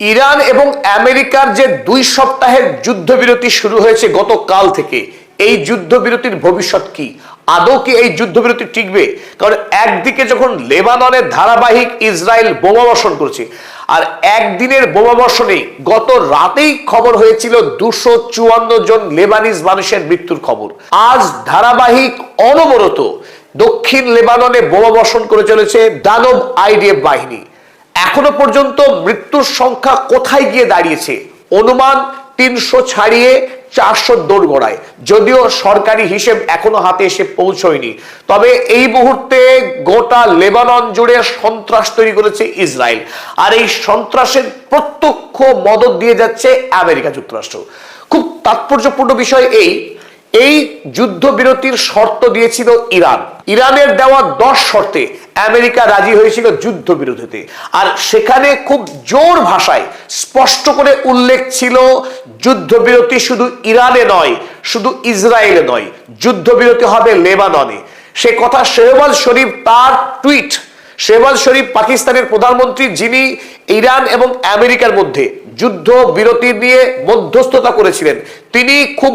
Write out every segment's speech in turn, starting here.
Iran এবং আমেরিকার যে 2 সপ্তাহের যুদ্ধবিরতি শুরু হয়েছে গতকাল থেকে, এই যুদ্ধবিরতির ভবিষ্যৎ কি? আদৌ কি এই যুদ্ধবিরতি টিকবে? কারণ একদিকে যখন লেবাননের ধারাবাহিক ইসরায়েল বোমাবর্ষণ করছে, আর একদিনের বোমাবর্ষণে গত রাতেই খবর হয়েছিল 254 জন লেবানিজ মানুষের মৃত্যুর খবর। আজ ধারাবাহিক অনবরত দক্ষিণ লেবাননে বোমাবর্ষণ করে চলেছে দানব আইডিএফ বাহিনী। এখনো পর্যন্ত মৃত্যুর সংখ্যা কোথায় গিয়ে দাঁড়িয়েছে? অনুমান 300 ছাড়িয়ে 400 দোরগোড়ায়, যদিও সরকারি হিসেব এখনো হাতে এসে পৌঁছয়নি। তবে এই মুহূর্তে গোটা লেবানন জুড়ে সন্ত্রাস তৈরি করেছে ইসরায়েল, আর এই সন্ত্রাসের প্রত্যক্ষ মদদ দিয়ে যাচ্ছে আমেরিকা যুক্তরাষ্ট্র। খুব তাৎপর্যপূর্ণ বিষয় এই যুদ্ধবিরতির শর্ত দিয়েছিল ইরান। ইরানের দেওয়া 10 শর্তে আমেরিকা রাজি হয়েছিল যুদ্ধবিরতিতে, আর সেখানে খুব জোর ভাষায় স্পষ্ট করে উল্লেখ ছিল যুদ্ধবিরতি শুধু ইরানে নয়, শুধু ইসরায়েলে নয়, যুদ্ধবিরতি হবে লেবাননে। সে কথা শেহবাজ শরীফ তার টুইট, শেহবাজ শরীফ পাকিস্তানের প্রধানমন্ত্রী, যিনি ইরান এবং আমেরিকার মধ্যে যুদ্ধ বিরতি নিয়ে মধ্যস্থতা করেছিলেন, তিনি খুব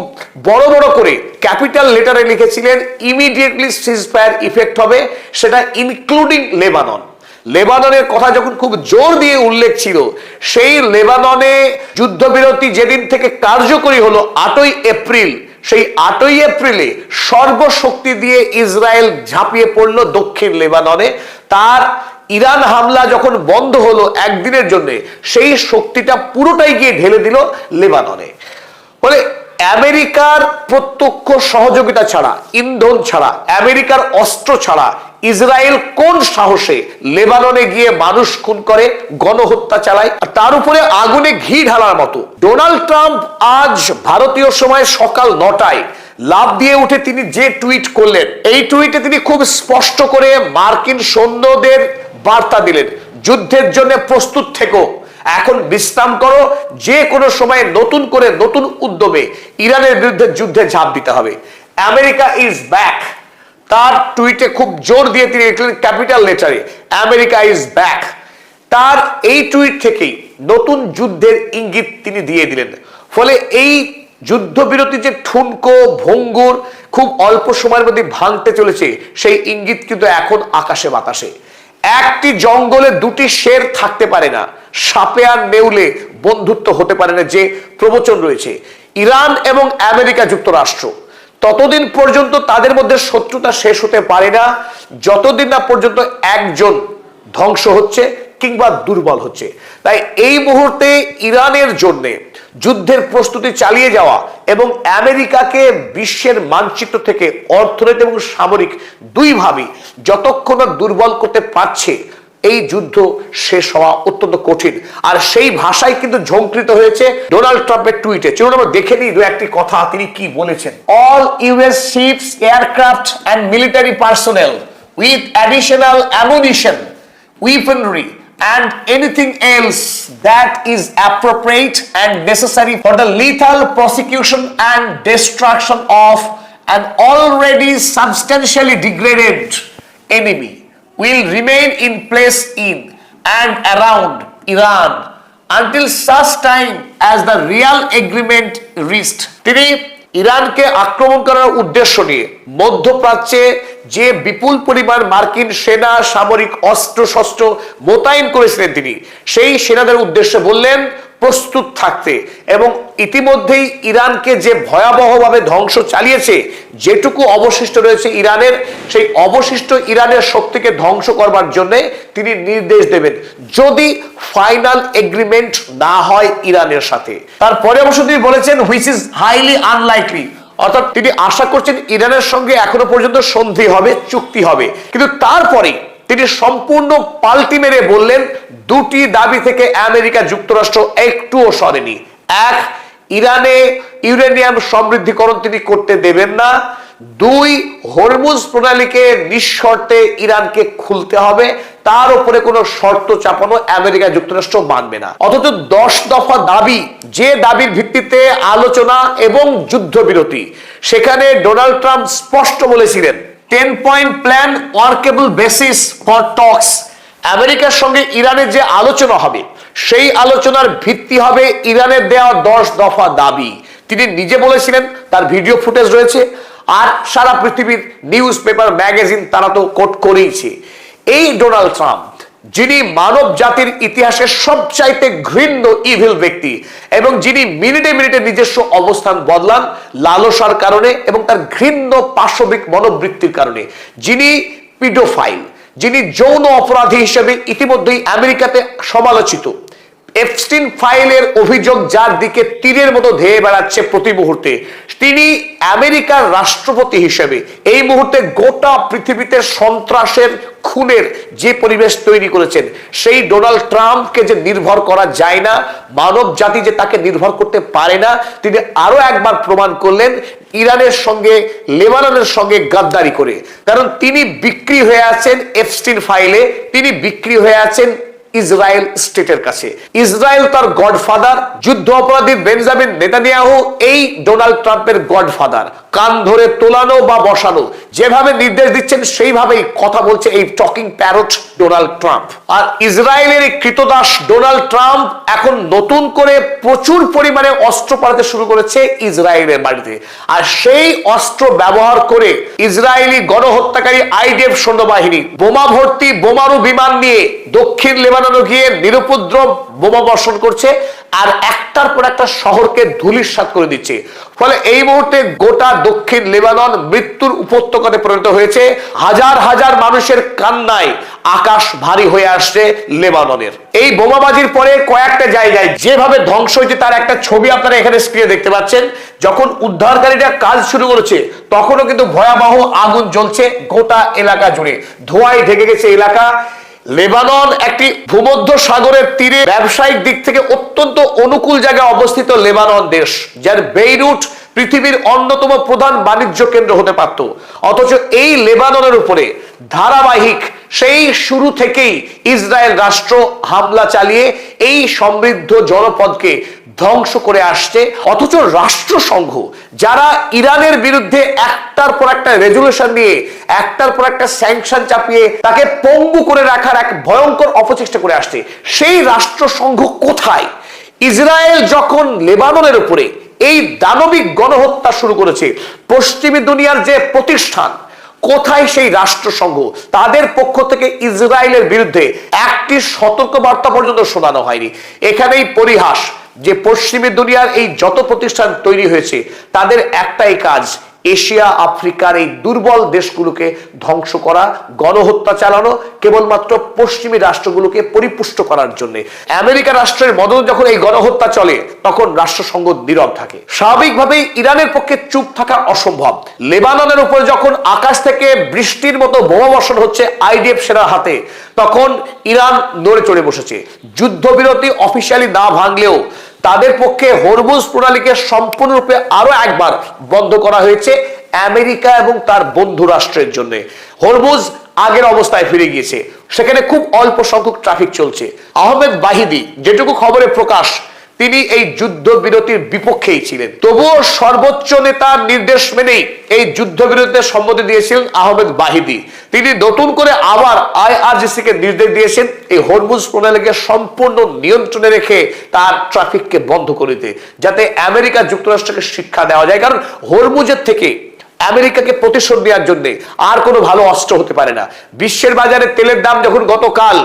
বড় বড় করে ক্যাপিটাল লেটারে লিখেছিলেন ইমিডিয়েটলি সিজফায়ার ইফেক্ট হবে, সেটা ইনক্লুডিং লেবানন। লেবাননের কথা যখন খুব জোর দিয়ে উল্লেখ ছিল, সেই লেবাননে যুদ্ধবিরতি যেদিন থেকে কার্যকরী হলো 8ই এপ্রিল, সেই 8ই এপ্রিলে সর্বশক্তি দিয়ে ইসরায়েল ঝাঁপিয়ে পড়ল দক্ষিণ লেবাননে। তার ইরান হামলা যখন বন্ধ হলো একদিনের জন্য, সেই শক্তিটা পুরোটাই গিয়ে ঢেলে দিল লেবাননে। বলে আমেরিকার প্রত্যক্ষ সহযোগিতা ছাড়া, ইন্ধন ছাড়া, আমেরিকার অস্ত্র ছাড়া ইসরায়েল কোন সাহসে লেবাননে গিয়ে মানুষ খুন করে, গণহত্যা চালায়, তার উপরে আগুনে ঘি ঢালার মতো? ডোনাল্ড ট্রাম্প আজ ভারতীয় সময় সকাল 9টায় লাফ দিয়ে উঠে তিনি যে টুইট করলেন, এই টুইটে তিনি খুব স্পষ্ট করে মার্কিন সৈন্যদের বার্তা দিলেন, যুদ্ধের জন্য প্রস্তুত থেকো, এখন বিশ্রাম করো, যে কোনো সময় নতুন করে নতুন উদ্যমে ইরানের বিরুদ্ধে যুদ্ধে ঝাঁপ দিতে হবে। আমেরিকা ইজ ব্যাক, তার টুইটে খুব জোর দিয়ে তিনি লিখলেন ক্যাপিটাল লেটারে, আমেরিকা ইজ ব্যাক। তার এই টুইট থেকেই নতুন যুদ্ধের ইঙ্গিত তিনি দিয়ে দিলেন। ফলে এই যুদ্ধবিরতি যে ঠুনকো ভঙ্গুর খুব অল্প সময়ের মধ্যে ভাঙতে চলেছে, সেই ইঙ্গিত কিন্তু এখন আকাশে বাতাসে। একটি জঙ্গলে 2টি শের থাকতে পারে না, সাপে আর নেউলে বন্ধুত্ব হতে পারে না, যে প্রবচন রয়েছে। ইরান এবং আমেরিকা যুক্তরাষ্ট্র ততদিন পর্যন্ত তাদের মধ্যে শত্রুতা শেষ হতে পারে না, যতদিন না পর্যন্ত একজন ধ্বংস হচ্ছে কিংবা দুর্বল হচ্ছে। তাই এই মুহূর্তে ইরানের জন্য যুদ্ধের প্রস্তুতি চালিয়ে যাওয়া এবং আমেরিকাকে বিশ্বের মানচিত্র থেকে অর্থনৈতিক এবং সামরিক দুইভাবেই যতক্ষণ না দুর্বল করতে পারছে, এই যুদ্ধ শেষ হওয়া অত্যন্ত কঠিন। আর সেই ভাষায় কিন্তু ঝঙ্কৃত হয়েছে ডোনাল্ড ট্রাম্পের টুইটে। চলুন আমরা দেখে নিই 2-1টি কথা তিনি কি বলেছেন। All US ships, aircraft and military personnel with additional ammunition, weaponry and anything else that is appropriate and necessary for the lethal prosecution and destruction of an already substantially degraded enemy will remain in place in and around Iran until such time as the real agreement reached. তিনি ইরানকে আক্রমণ করার উদ্দেশ্য নিয়ে মধ্যপ্রাচ্যে যে বিপুল পরিমাণ মার্কিন সেনা সামরিক অস্ত্র শস্ত্র মোতায়েন করেছিলেন, তিনি সেই সেনাদের উদ্দেশ্যে বললেন প্রস্তুত থাকতে। এবং ইতিমধ্যেই ইরানকে যে ভয়াবহভাবে ধ্বংস চালিয়েছে, যেটুকু অবশিষ্ট রয়েছে ইরানের, সেই অবশিষ্ট ইরানের শক্তিকে ধ্বংস করবার জন্য তিনি নির্দেশ দেবেন, যদি ফাইনাল এগ্রিমেন্ট না হয় ইরানের সাথে। তারপরে অবশ্য তিনি বলেছেন হুইচ ইজ হাইলি আনলাইকলি, অর্থাৎ তিনি আশা করছেন ইরানের সঙ্গে এখনো পর্যন্ত সন্ধি হবে, চুক্তি হবে। কিন্তু তারপরে তিনি সম্পূর্ণ পাল্টি মেরে বললেন 2টি দাবি থেকে আমেরিকা যুক্তরাষ্ট্র একটুও সরেনি। 1, ইরানে ইউরেনিয়াম সমৃদ্ধিকরণ তিনি করতে দেবেন না। 2, হরমুজ প্রণালীকে নিঃশর্তে ইরানকে খুলতে হবে, তার উপরে কোনো শর্ত চাপানো আমেরিকা যুক্তরাষ্ট্র মানবে না। অথচ 10 দফা দাবি, যে দাবির ভিত্তিতে আলোচনা এবং যুদ্ধবিরতি, সেখানে ডোনাল্ড ট্রাম্প স্পষ্ট বলেছিলেন 10-point plan workable basis for talks. আমেরিকার সঙ্গে ইরানের যে আলোচনা হবে, সেই আলোচনার ভিত্তি হবে ইরানের দেওয়া 10 দফা দাবি। তিনি নিজে বলেছিলেন, তার ভিডিও ফুটেজ রয়েছে, আর সারা পৃথিবীর নিউজ পেপার ম্যাগাজিন তারা তো কোট করেইছে। এই ডোনাল্ড ট্রাম্প, যিনি মানব জাতির ইতিহাসের সবচাইতে ঘৃণ্য ইভিল ব্যক্তি এবং যিনি মিনিটে মিনিটে নিজস্ব অবস্থান বদলান লালসার কারণে এবং তার ঘৃণ্য পাশবিক মনোবৃত্তির কারণে, যিনি পিডোফাইল, যিনি যৌন অপরাধী হিসেবে ইতিমধ্যেই আমেরিকাতে সমালোচিত, এপস্টিন ফাইলের অভিযোগ যার দিকে তীরের মতো ধেয়ে বেড়াচ্ছে প্রতি মুহূর্তে, তিনি আমেরিকার রাষ্ট্রপতি হিসেবে এই মুহূর্তে গোটা পৃথিবীতে সন্ত্রাসের খুনের যে পরিবেশ তৈরি করেছেন, সেই ডোনাল্ড ট্রাম্পকে যে নির্ভর করা যায় না, মানব জাতি যে তাকে নির্ভর করতে পারে না, তিনি আরো একবার প্রমাণ করলেন ইরানের সঙ্গে লেবাননের সঙ্গে গাদ্দারি করে। কারণ তিনি বিক্রি হয়ে আছেন এপস্টিন ফাইলে, তিনি বিক্রি হয়ে আছেন ইসরায়েল স্টেটের কাছে। ইসরায়েল তার গডফাদার, যুদ্ধ অপরাধী বেঞ্জামিন নেতানিয়াহু এই ডোনাল্ড ট্রাম্পের গডফাদার। কান ধরে তোলানো বা বসানো, যেভাবে নির্দেশ দিচ্ছেন সেইভাবেই কথা বলছে এই টকিং প্যারট ডোনাল্ড ট্রাম্প। আর ইসরায়েলের এই কৃতদাস ডোনাল্ড ট্রাম্প এখন নতুন করে প্রচুর পরিমাণে অস্ত্র পাঠাতে শুরু করেছে ইসরায়েলের বাড়িতে। আর সেই অস্ত্র ব্যবহার করে ইসরায়েলি গণহত্যাকারী আইডিএফ সৈন্যবাহিনী বোমা ভর্তি বোমারু বিমান নিয়ে দক্ষিণ লেবাননে গিয়ে নিরুপদ্রব বোমা বর্ষণ করছে আর একটার পর একটা শহরকে ধূলিসাৎ করে দিচ্ছে। ফলে এই মুহূর্তে গোটা দক্ষিণ লেবানন মৃত্যুর উপত্যকাতে পরিণত হয়েছে। হাজার হাজার মানুষের কান্নায় আকাশ ভারী হয়ে আসছে লেবাননের। এই বোমাবাজির পরে কয়েকটা জায়গায় যেভাবে ধ্বংস হয়েছে তার একটা ছবি আপনারা এখানে স্ক্রিনে দেখতে পাচ্ছেন। যখন উদ্ধারকারীরা কাজ শুরু করেছে তখনও কিন্তু ভয়াবহ আগুন জ্বলছে গোটা এলাকা জুড়ে, ধোঁয়ায় ঢেকে গেছে এলাকা। লেবানন একটি ভূমধ্য সাগরের তীরে ব্যবসায়িক দিক থেকে অত্যন্ত অনুকূল জায়গায় অবস্থিত লেবানন দেশ, যার বেইরুট পৃথিবীর অন্যতম প্রধান বাণিজ্য কেন্দ্র হতে পারত। অথচ এই লেবাননের উপরে ধারাবাহিক সেই শুরু থেকেই ইসরায়েল রাষ্ট্র হামলা চালিয়ে এই সমৃদ্ধ জনপদকে ধ্বংস করে আসছে। অথচ রাষ্ট্রসংঘ যারা ইরানের বিরুদ্ধে একটার পর একটা রেজুলেশন নিয়ে একটার পর একটা স্যাংশন চাপিয়ে তাকে পঙ্গু করে রাখার এক ভয়ঙ্কর অপচেষ্টা করে আসছে, সেই রাষ্ট্রসংঘ কোথায়? ইসরায়েল যখন লেবাননের উপরে এই দানবিক গণহত্যা শুরু করেছে, পশ্চিমী দুনিয়ার যে প্রতিষ্ঠান, কোথায় সেই রাষ্ট্রসংঘ? তাদের পক্ষ থেকে ইসরায়েলের বিরুদ্ধে একটি সতর্কবার্তা পর্যন্ত শোনানো হয়নি। এখানেই পরিহাস যে পশ্চিমী দুনিয়ার এই যত প্রতিষ্ঠান তৈরি হয়েছে তাদের একটাই কাজ, এশিয়া আফ্রিকার এই দুর্বল দেশগুলোকে ধ্বংস করা, গণহত্যা চালানো, কেবলমাত্র পশ্চিমী রাষ্ট্রগুলোকে পরিপুষ্ট করার জন্য। আমেরিকা রাষ্ট্রের মদত যখন এই গণহত্যা চলে তখন রাষ্ট্রসংঘ নীরব থাকে। স্বাভাবিকভাবেই ইরানের পক্ষে চুপ থাকা অসম্ভব। লেবাননের উপর যখন আকাশ থেকে বৃষ্টির মতো বোমা বর্ষণ হচ্ছে আইডিএফ সেনার হাতে, তখন ইরান নড়ে চড়ে বসেছে। যুদ্ধবিরতি অফিসিয়ালি না ভাঙলেও তাদের পক্ষে হরমুজ প্রণালীকে সম্পূর্ণরূপে আরো একবার বন্ধ করা হয়েছে আমেরিকা এবং তার বন্ধু রাষ্ট্রের জন্য। হরমুজ আগের অবস্থায় ফিরে গিয়েছে, সেখানে খুব অল্প সংখ্যক ট্রাফিক চলছে। আহমেদ বাহিদি, যেটুকু খবরে প্রকাশ, তিনি এই যুদ্ধবিরতির বিপক্ষেই ছিলেন। তবুও সর্বোচ্চ নেতার নির্দেশ মেনেই এই যুদ্ধবিরতিতে সম্মতি দিয়েছিলেন আহমেদ বাহিদি। তিনি নতুন করে আবার আইআরজিসি কে নির্দেশ দিয়েছেন এই হরমুজ প্রণালীকে সম্পূর্ণ নিয়ন্ত্রণে রেখে তার ট্রাফিককে বন্ধ করে দিতে, যাতে আমেরিকা যুক্তরাষ্ট্রকে শিক্ষা দেওয়া যায়। কারণ হরমুজের থেকে আমেরিকাকে প্রতিশোধ দেওয়ার জন্য আর কোনো ভালো অস্ত্র হতে পারে না। বিশ্বের বাজারে তেলের দাম যখন গতকাল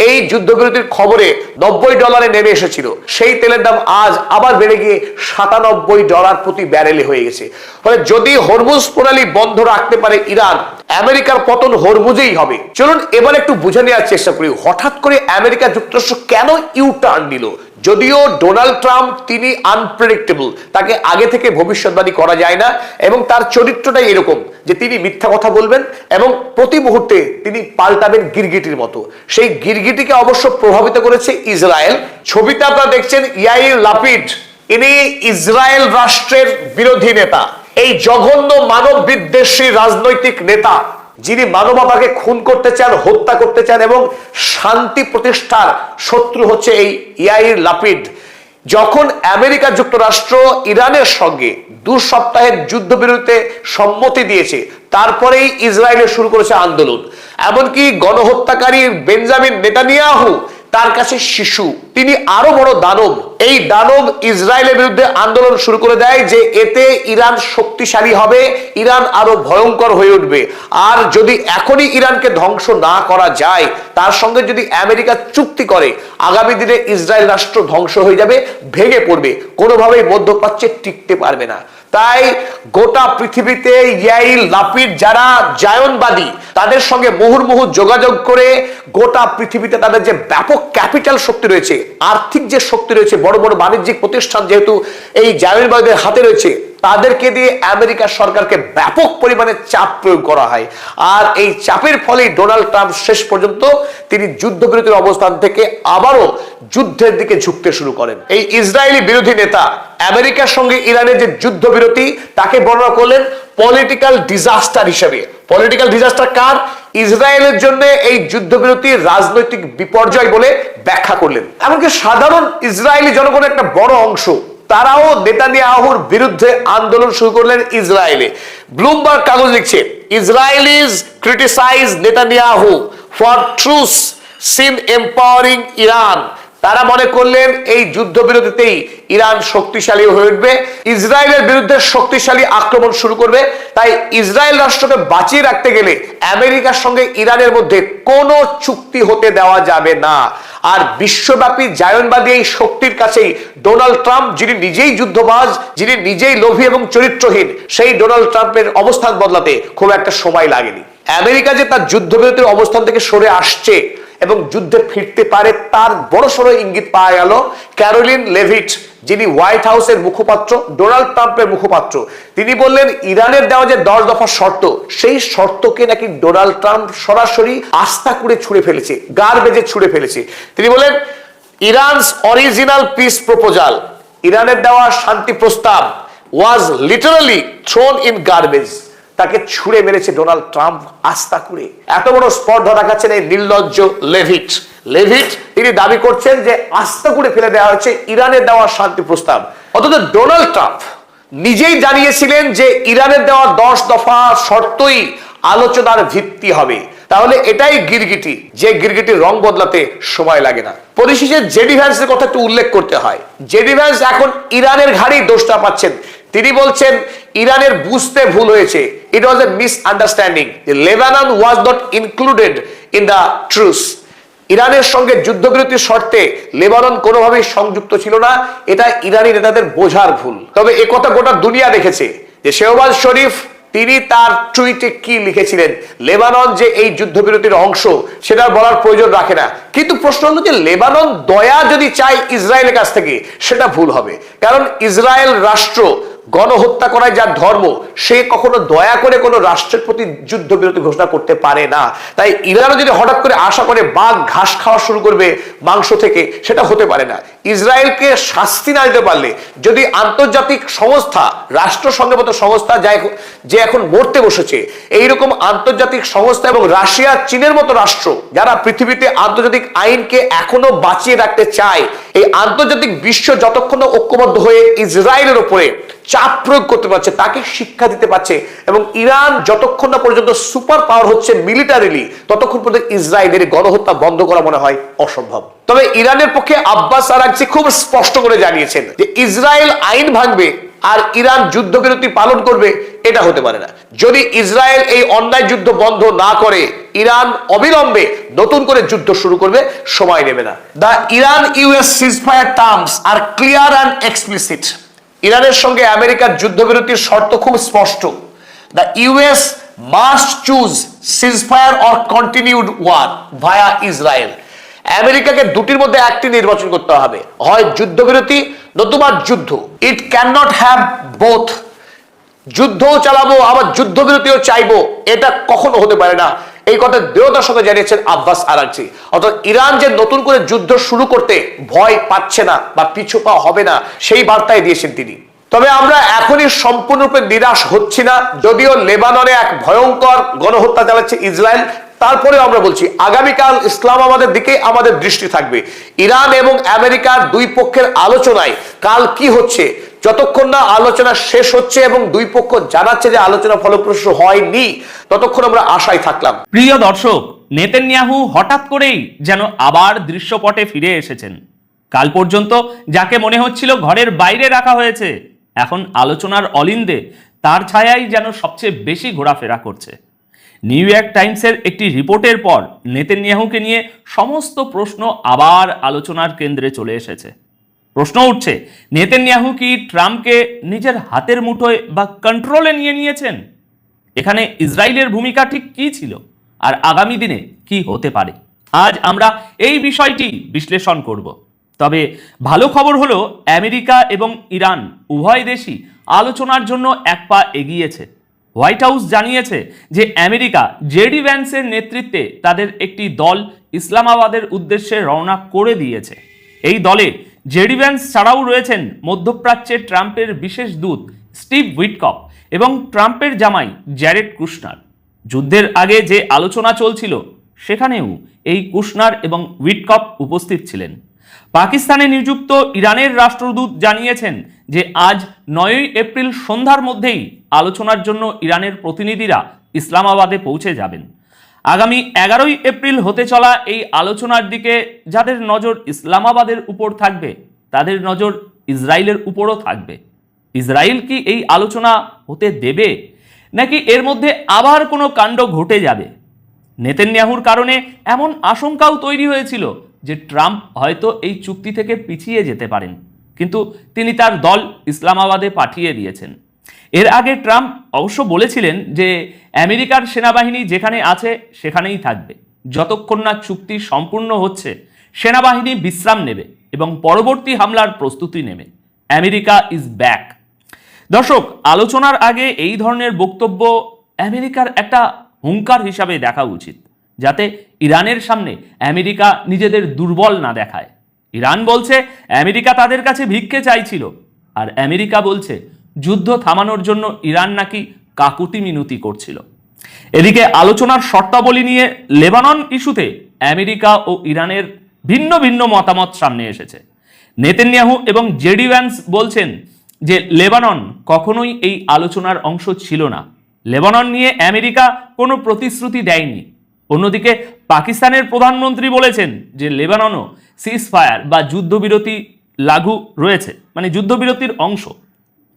এই যুদ্ধবিরতির খবরে $90 নেমে এসেছিল, সেই তেলের দাম আজ আবার বেড়ে গিয়ে $97 প্রতি ব্যারেলে হয়ে গেছে। ফলে যদি হরমুজ প্রণালী বন্ধ রাখতে পারে ইরান, আমেরিকার পতন হরমুজেই হবে। চলুন এবার একটু বুঝে নেওয়ার চেষ্টা করি হঠাৎ করে আমেরিকা যুক্তরাষ্ট্র কেন ইউটার্ন নিল। যদিও ডোনাল্ড ট্রাম্প তিনি আনপ্রেডিক্টেবল, তাকে আগে থেকে ভবিষ্যৎবাণী করা যায় না এবং তার চরিত্রটাই এরকম যে তিনি মিথ্যা কথা বলবেন এবং প্রতি মুহূর্তে তিনি পাল্টাবেন গিরগিটির মতো। সেই গিরগিটিকে অবশ্য প্রভাবিত করেছে ইসরায়েল। ছবিতে আপনারা দেখছেন ইয়াইর লাপিড, ইনি ইসরায়েল রাষ্ট্রের বিরোধী নেতা, এই জঘন্য মানব বিদ্বেষী রাজনৈতিক নেতা, যিনি মানবতাকে খুন করতে চান, হত্যা করতে চান এবং শান্তি প্রতিষ্ঠার শত্রু হচ্ছে এই ইয়াইর লাপিড। যখন আমেরিকা যুক্তরাষ্ট্র ইরানের সঙ্গে 2 সপ্তাহের যুদ্ধবিরতিতে সম্মতি দিয়েছে, তারপরেই ইসরায়েলে শুরু করেছে আন্দোলন। এমনকি গণহত্যাকারী বেঞ্জামিন নেতানিয়াহু তার কাছে শিশু। তিনি আরো বড় দানব। এই দানব ইসরায়েলের বিরুদ্ধে আন্দোলন শুরু করে দেয় যে এতে ইরান শক্তিশালী হবে, ইরান আরো ভয়ঙ্কর হয়ে উঠবে। আর যদি এখনই ইরানকে ধ্বংস না করা যায়, তার সঙ্গে যদি আমেরিকা চুক্তি করে, আগামী দিনে ইসরায়েল রাষ্ট্র ধ্বংস হয়ে যাবে, ভেঙে পড়বে, কোনোভাবেই মধ্যপ্রাচ্যে টিকতে পারবে না। তাই গোটা পৃথিবীতে ইয়াইর লাপিড যারা জায়নবাদী, তাদের সঙ্গে মুহুর্মুহু যোগাযোগ করে গোটা পৃথিবীতে তাদের যে ব্যাপক ক্যাপিটাল শক্তি রয়েছে, আর্থিক যে শক্তি রয়েছে, বড় বড় বাণিজ্যিক প্রতিষ্ঠান যেহেতু এই জায়নবাদীদের হাতে রয়েছে, তাদেরকে দিয়ে আমেরিকা সরকারকে ব্যাপক পরিমাণে চাপ প্রয়োগ করা হয়। আর এই চাপের ফলে ডোনাল্ড ট্রাম্প শেষ পর্যন্ত তিনি যুদ্ধবিরতির অবস্থান থেকে আবারও যুদ্ধের দিকে ঝুঁকতে শুরু করেন। এই ইসরায়েলি বিরোধী নেতা আমেরিকার সঙ্গে ইরানের যে যুদ্ধবিরতি, তাকে বর্ণনা করলেন পলিটিক্যাল ডিজাস্টার হিসেবে। পলিটিক্যাল ডিজাস্টার কার? ইসরায়েলের জন্য এই যুদ্ধবিরতি রাজনৈতিক বিপর্যয় বলে ব্যাখ্যা করলেন। এমনকি সাধারণ ইসরায়েলি জনগণের একটা বড় অংশ, তারাও নেতানিয়াহুর বিরুদ্ধে আন্দোলন শুরু করলেন ইসরায়েলে। ব্লুমবার্গ কাগজ লিখছে, Israelis criticise Netanyahu for truce seen empowering Iran. তারা মনে করলেন এই যুদ্ধবিরতিতেই ইরান শক্তিশালী হয়ে উঠবে, ইসরায়েলের বিরুদ্ধে শক্তিশালী আক্রমণ শুরু করবে। তাই ইসরায়েল রাষ্ট্রকে বাঁচিয়ে রাখতে গেলে আমেরিকার সঙ্গে ইরানের মধ্যে কোনো চুক্তি হতে দেওয়া যাবে না। আর বিশ্বব্যাপী জায়নবাদী এই শক্তির কাছেই ডোনাল্ড ট্রাম্প, যিনি নিজেই যুদ্ধবাজ, যিনি নিজেই লোভী এবং চরিত্রহীন, সেই ডোনাল্ড ট্রাম্পের অবস্থান বদলাতে খুব একটা সময় লাগেনি। আমেরিকা যে তার যুদ্ধবিরতির অবস্থান থেকে সরে আসছে এবং যুদ্ধে ফিরতে পারে, তার বড়সড় ইঙ্গিত পাওয়া গেল ক্যারোলিন লেভিট, যিনি হোয়াইট হাউসের মুখপাত্র, ডোনাল্ড ট্রাম্পের মুখপাত্র। তিনি বললেন ইরানের দেওয়া যে 10 দফা শর্ত, সেই শর্তকে নাকি ডোনাল্ড ট্রাম্প সরাসরি আস্থা করে ছুঁড়ে ফেলেছে, গার্বেজে ছুঁড়ে ফেলেছে। তিনি বলেন ইরানস অরিজিনাল পিস প্রপোজাল, ইরানের দেওয়া শান্তি প্রস্তাব ওয়াজ লিটারালি থ্রোন ইন গার্বেজ। তাকে ছুঁড়ে মেরেছে ডোনাল্ড ট্রাম্প আস্থা করে। এত বড় স্পর্ধা দেখাচ্ছেন এই নির্লজ্জ লেভিট। তিনি দাবি করছেন যে আস্থা করে ফেলে দেওয়া হয়েছে ইরানের দেওয়া শান্তি প্রস্তাব। অথচ ডোনাল্ড ট্রাম্প নিজেই জানিয়েছিলেন যে ইরানের দেওয়া 10 দফা শর্তই আলোচনার ভিত্তি হবে। তাহলে এটাই গিরগিটি, যে গিরগিটির রং বদলাতে সময় লাগে না। পরিশেষে জেডি ভ্যান্সের কথা একটু উল্লেখ করতে হয়। জেডি ভ্যান্স এখন ইরানের ঘাড়েই দোষটা পাচ্ছেন। তিনি বলছেন ইরানের বুঝতে ভুল হয়েছে, it was a misunderstanding, Lebanon was not included in the truce. ইরানের সঙ্গে যুদ্ধবিরতির শর্তে লেবানন কোনোভাবেই সংযুক্ত ছিল না, এটা ইরানি নেতাদের বোঝার ভুল। তবে একথা গোটা দুনিয়া দেখেছে যে শেহবাজ শরীফ তিনি তার টুইটে কি লিখেছিলেন, লেবানন যে এই যুদ্ধবিরতির অংশ সেটা বলার প্রয়োজন রাখে না। কিন্তু প্রশ্ন হলো যে লেবানন দয়া যদি চায় ইসরায়েলের কাছ থেকে, সেটা ভুল হবে। কারণ ইসরায়েল রাষ্ট্র গণহত্যা করায় যার ধর্ম, সে কখনো দয়া করে কোনো রাষ্ট্রের প্রতি যুদ্ধবিরতি ঘোষণা করতে পারে না। তাই ইরানও যদি হঠাৎ করে আশা করে বাঘ ঘাস খাওয়া শুরু করবে মাংস থেকে, সেটা হতে পারে না। ইসরায়েলকে শাস্তি না দিতে পারলে, যদি আন্তর্জাতিক সংস্থা, রাষ্ট্রসংঘের মতো সংস্থা যে এখন মরতে বসেছে, এইরকম আন্তর্জাতিক সংস্থা এবং রাশিয়া, চীনের মতো রাষ্ট্র যারা পৃথিবীতে আন্তর্জাতিক আইনকে এখনো বাঁচিয়ে রাখতে চায়, এই আন্তর্জাতিক বিশ্ব যতক্ষণ ঐক্যবদ্ধ হয়ে ইসরায়েলের উপরে চাপ প্রয়োগ করতে পারছে, তাকে শিক্ষা দিতে পারছে, এবং ইরান যতক্ষণ না পর্যন্ত সুপার পাওয়ার হচ্ছে মিলিটারিলি, ততক্ষণ পর্যন্ত ইসরায়েলের গণহত্যা বন্ধ করা মনে হয় অসম্ভব। তবে ইরানের পক্ষে আব্বাস আরাগচি খুব স্পষ্ট করে জানিয়েছেন যে ইসরায়েল আইন ভাঙবে আর ইরান যুদ্ধবিরতি পালন করবে, এটা হতে পারে না। যদি ইসরায়েল এই অন্যায় যুদ্ধ বন্ধ না করে, ইরান অবিলম্বে নতুন করে যুদ্ধ শুরু করবে, সময় নেবে না। The Iran US ceasefire terms are clear and explicit. ইরানের সঙ্গে আমেরিকার যুদ্ধবিরতির শর্ত খুব স্পষ্ট। The US must choose ceasefire or continued war via Israel. আমেরিকাকে দুটির মধ্যে একটি নির্বাচন করতে হবে, হয় যুদ্ধবিরতি নতুবা যুদ্ধ। It can not have both. যুদ্ধও চালাবো আবার যুদ্ধবিরতিও চাইবো, এটা কখনো হতে পারে না। এই কথা দৃঢ়তার সাথে জানিয়েছেন আব্বাস আরাগচি। অর্থাৎ ইরান যে নতুন করে যুদ্ধ শুরু করতে ভয় পাচ্ছে না বা পিছু পা হবে না, সেই বার্তাই দিয়েছেন তিনি। তবে আমরা এখনই সম্পূর্ণরূপে নিরাশ হচ্ছি না। যদিও লেবাননে এক ভয়ঙ্কর গণহত্যা চালাচ্ছে ইসরায়েল, তারপরে আমরা বলছি আগামীকাল ইসলামাবাদের দিকে আমাদের দৃষ্টি থাকবে। ইরান এবং আমেরিকার দুই পক্ষের আলোচনায় কাল কি হচ্ছে যতক্ষণ না আলোচনা শেষ হচ্ছে এবং দুই পক্ষ জানাচ্ছে যে আলোচনা ফলপ্রসূ হয়নি, ততক্ষণ আমরা আশায় থাকলাম। প্রিয় দর্শক, নেতানিয়াহু হঠাৎ করেই যেন আবার দৃশ্যপটে ফিরে এসেছেন। কাল পর্যন্ত যাকে মনে হচ্ছিল ঘরের বাইরে রাখা হয়েছে, এখন আলোচনার অলিন্দে তার ছায়াই যেন সবচেয়ে বেশি ঘোরাফেরা করছে। নিউ ইয়র্ক টাইমসের একটি রিপোর্টের পর নেতানিয়াহুকে নিয়ে সমস্ত প্রশ্ন আবার আলোচনার কেন্দ্রে চলে এসেছে। প্রশ্ন উঠছে, নেতানিয়াহু কি ট্রাম্পকে নিজের হাতের মুঠোয় বা কন্ট্রোলে নিয়ে নিয়েছেন? এখানে ইসরায়েলের ভূমিকা ঠিক কী ছিল, আর আগামী দিনে কি হতে পারে? আজ আমরা এই বিষয়টি বিশ্লেষণ করব। তবে ভালো খবর হলো, আমেরিকা এবং ইরান উভয় দেশই আলোচনার জন্য এক পা এগিয়েছে। হোয়াইট হাউস জানিয়েছে যে আমেরিকা জেডি ভ্যান্সের নেতৃত্বে তাদের একটি দল ইসলামাবাদের উদ্দেশ্যে রওনা করে দিয়েছে। এই দলে জেডি ভ্যান্স ছাড়াও রয়েছেন মধ্যপ্রাচ্যে ট্রাম্পের বিশেষ দূত স্টিভ উইটকফ এবং ট্রাম্পের জামাই জ্যারেড কুশনার। যুদ্ধের আগে যে আলোচনা চলছিল সেখানেও এই কুশনার এবং উইটকফ উপস্থিত ছিলেন। পাকিস্তানে নিযুক্ত ইরানের রাষ্ট্রদূত জানিয়েছেন যে আজ 9 এপ্রিল সন্ধ্যার মধ্যেই আলোচনার জন্য ইরানের প্রতিনিধিরা ইসলামাবাদে পৌঁছে যাবেন। আগামী 11 এপ্রিল হতে চলা এই আলোচনার দিকে যাদের নজর ইসলামাবাদের উপর থাকবে, তাদের নজর ইসরায়েলের উপরও থাকবে। ইসরায়েল কি এই আলোচনা হতে দেবে, নাকি এর মধ্যে আবার কোনো কাণ্ড ঘটে যাবে? নেতানিয়াহুর কারণে এমন আশঙ্কাও তৈরি হয়েছিল যে ট্রাম্প হয়তো এই চুক্তি থেকে পিছিয়ে যেতে পারেন, কিন্তু তিনি তার দল ইসলামাবাদে পাঠিয়ে দিয়েছেন। এর আগে ট্রাম্প অবশ্য বলেছিলেন যে আমেরিকার সেনাবাহিনী যেখানে আছে সেখানেই থাকবে, যতক্ষণ না চুক্তি সম্পূর্ণ হচ্ছে সেনাবাহিনী বিশ্রাম নেবে এবং পরবর্তী হামলার প্রস্তুতি নেবে। America is back. দর্শক, আলোচনার আগে এই ধরনের বক্তব্য আমেরিকার একটা হুঙ্কার হিসাবে দেখা উচিত, যাতে ইরানের সামনে আমেরিকা নিজেদের দুর্বল না দেখায়। ইরান বলছে আমেরিকা তাদের কাছে ভিক্ষে চাইছিল, আর আমেরিকা বলছে যুদ্ধ থামানোর জন্য ইরান নাকি কাকুতি মিনতি করছিল। এদিকে আলোচনার শর্তাবলী নিয়ে লেবানন ইস্যুতে আমেরিকা ও ইরানের ভিন্ন ভিন্ন মতামত সামনে এসেছে। নেতানিয়াহু এবং জেডি ভ্যান্স বলছেন যে লেবানন কখনোই এই আলোচনার অংশ ছিল না। লেবানন নিয়ে আমেরিকা কোনো প্রতিশ্রুতি দেয়নি। অন্যদিকে পাকিস্তানের প্রধানমন্ত্রী বলেছেন যে লেবাননও সিজফায়ার বা যুদ্ধবিরতি লাগু রয়েছে, মানে যুদ্ধবিরতির অংশ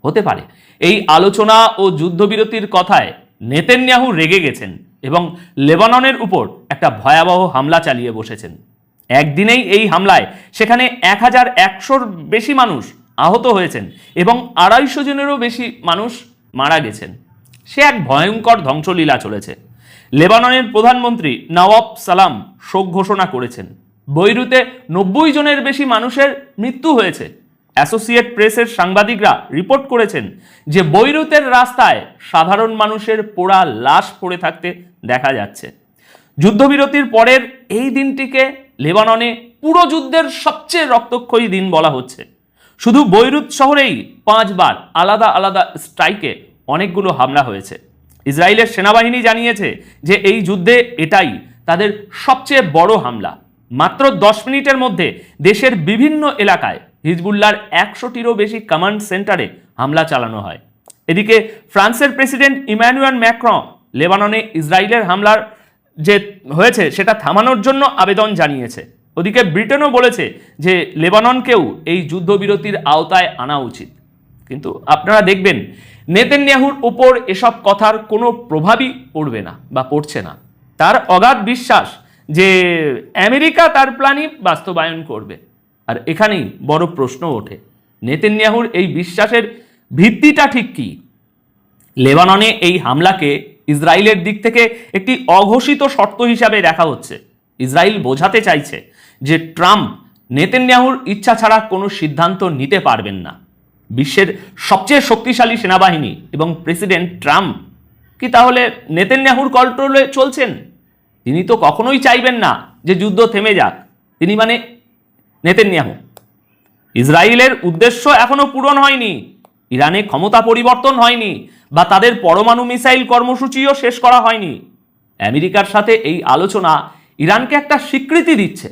হতে পারে। এই আলোচনা ও যুদ্ধবিরতির কথায় নেতানিয়াহু রেগে গেছেন এবং লেবাননের উপর একটা ভয়াবহ হামলা চালিয়ে বসেছেন। একদিনেই এই হামলায় সেখানে 1100-র বেশি মানুষ আহত হয়েছেন এবং 250 জনেরও বেশি মানুষ মারা গেছেন। সে এক ভয়ঙ্কর ধ্বংসলীলা চলেছে। লেবাননের প্রধানমন্ত্রী নওয়াব সালাম শোক ঘোষণা করেছেন। বৈরুতে 90 জনের বেশি মানুষের মৃত্যু হয়েছে। অ্যাসোসিয়েট প্রেসের সাংবাদিকরা রিপোর্ট করেছেন যে বৈরুতের রাস্তায় সাধারণ মানুষের পোড়া লাশ পড়ে থাকতে দেখা যাচ্ছে। যুদ্ধবিরতির পরের এই দিনটিকে লেবাননে পুরো যুদ্ধের সবচেয়ে রক্তক্ষয়ী দিন বলা হচ্ছে। শুধু বৈরুত শহরেই 5 বার আলাদা আলাদা স্ট্রাইকে অনেকগুলো হামলা হয়েছে। ইসরায়েলের সেনাবাহিনী জানিয়েছে যে এই যুদ্ধে এটাই তাদের সবচেয়ে বড় হামলা। মাত্র 10 মিনিটের মধ্যে দেশের বিভিন্ন এলাকায় হিজবুল্লাহর 100টিরও বেশি কমান্ড সেন্টারে হামলা চালানো হয়। এদিকে ফ্রান্সের প্রেসিডেন্ট ইমানুয়েল ম্যাক্রন লেবাননে ইসরায়েলের হামলার যে হয়েছে সেটা থামানোর জন্য আবেদন জানিয়েছে। ওদিকে ব্রিটেনও বলেছে যে লেবাননকেও এই যুদ্ধবিরতির আওতায় আনা উচিত। কিন্তু আপনারা দেখবেন নেতানিয়াহুর উপর এসব কথার কোনো প্রভাবই পড়বে না বা পড়ছে না। তার অগাধ বিশ্বাস যে আমেরিকা তার প্ল্যানই বাস্তবায়ন করবে। আর এখানেই বড় প্রশ্ন ওঠে, নেতানিয়াহুর এই বিশ্বাসের ভিত্তিটা ঠিক কি? লেবাননে এই হামলাকে ইসরায়েলের দিক থেকে একটি অঘোষিত শর্ত হিসাবে দেখা হচ্ছে। ইসরায়েল বোঝাতে চাইছে যে ট্রাম্প নেতানিয়াহুর ইচ্ছা ছাড়া কোনো সিদ্ধান্ত নিতে পারবেন না। বিশ্বের সবচেয়ে শক্তিশালী সেনাবাহিনী এবং প্রেসিডেন্ট ট্রাম্প কি তাহলে নেতানিয়াহুর কন্ট্রোলে চলছেন? তিনি তো কখনোই চাইবেন না যে যুদ্ধ থেমে যাক। তিনি মানে নেতানিয়াহু। ইসরায়েলের উদ্দেশ্য এখনো পূরণ হয়নি, ইরানে ক্ষমতা পরিবর্তন হয়নি, বা তাদের পরমাণু মিসাইল কর্মসূচিও শেষ করা হয়নি। আমেরিকার সাথে এই আলোচনা ইরানকে একটা স্বীকৃতি দিচ্ছে